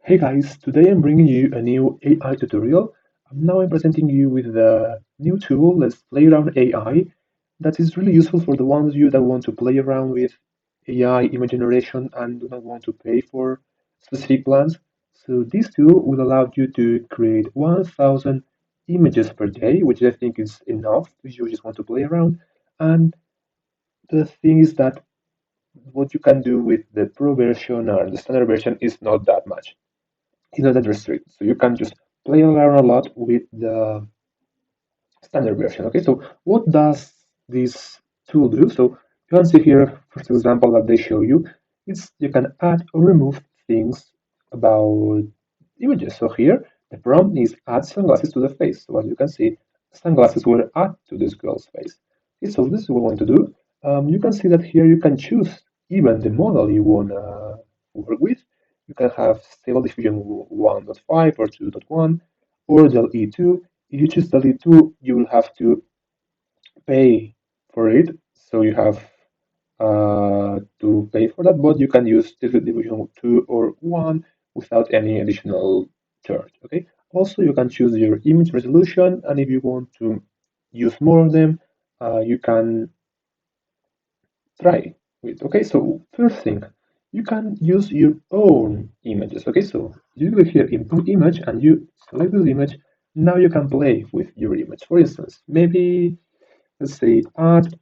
Hey guys, today I'm bringing you a new AI tutorial. Now I'm presenting you with the new tool that's PlaygroundAI that is really useful for the ones of you that want to play around with AI image generation and do not want to pay for specific plans. So this tool will allow you to create 1,000 images per day, which I think is enough if you just want to play around. And the thing is that what you can do with the pro version or the standard version is not that much. It's not that restricted. So you can just play around a lot with the standard version. Okay, so what does this tool do? So you can see here, for example, that they show you is you can add or remove things about images. So here the prompt is add sunglasses to the face. So as you can see, sunglasses were added to this girl's face. Okay, so this is what we want to do. You can see that here you can choose even the model you want to work with. You can have stable diffusion 1.5 or 2.1 or del E2. If you choose del E2, you will have to pay for it. So you have to pay for that, but you can use division 2 or 1 without any additional charge. Okay. Also, you can choose your image resolution, and if you want to use more of them, you can try with. Okay. So first thing, you can use your own images. Okay. So you go here, input image, and you select this image. Now you can play with your image. For instance, maybe let's say add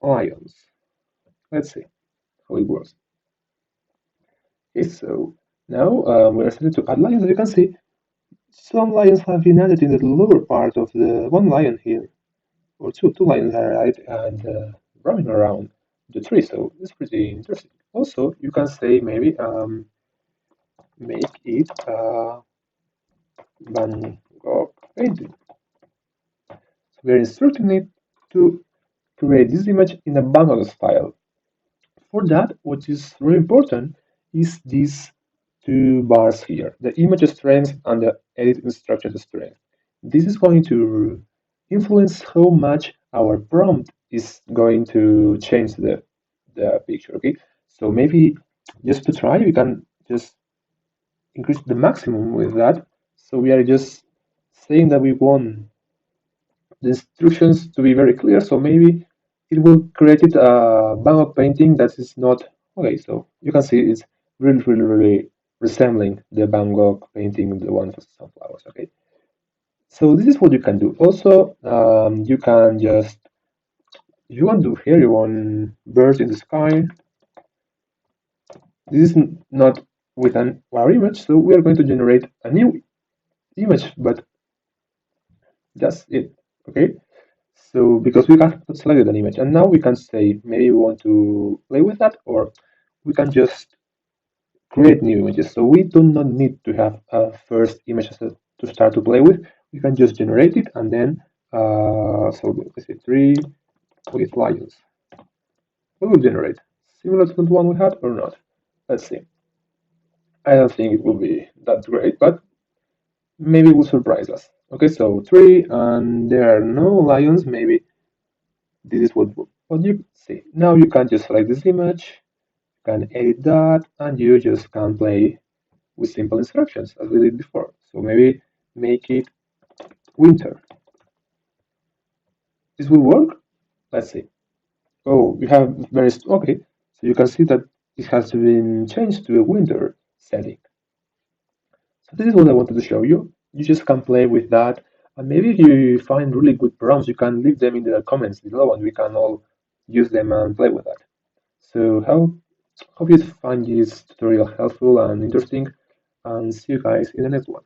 lions. Let's see how it works. Okay, so now we're starting to add lions. As you can see, some lions have been added in the lower part of the one lion here, or two lions are right and running around the tree. So it's pretty interesting. Also, you can say maybe make it Van Gogh painting. So we're instructing it to create this image in a Van Gogh style. For that, what is really important is these two bars here, the image strength and the edit instruction strength. This is going to influence how much our prompt is going to change the picture, okay? So maybe just to try, we can just increase the maximum with that. So we are just saying that we want the instructions to be very clear. So maybe it will create a Van Gogh painting that is not okay. So you can see it's really resembling the Van Gogh painting, the one for sunflowers. Okay. So this is what you can do. Also, you can just if you want to here you want birds in the sky. This is not with an our image, so we are going to generate a new image, but that's it. Okay. So because we have selected an image and now we can say maybe we want to play with that or we can just create new images. So we do not need to have a first image to start to play with. We can just generate it and then so let's say three with lions. We will generate similar to the one we had or not. Let's see. I don't think it will be that great, but maybe it will surprise us. Okay, so three and there are no lions. Maybe this is what you see. Now you can just select this image, can edit that, and you just can play with simple instructions as we did before. So maybe make it winter. This will work. Let's see. Oh, you have very okay. So you can see that it has been changed to a winter setting. So this is what I wanted to show you. You just can play with that. And maybe if you find really good prompts, you can leave them in the comments below and we can all use them and play with that. So hope you find this tutorial helpful and interesting and see you guys in the next one.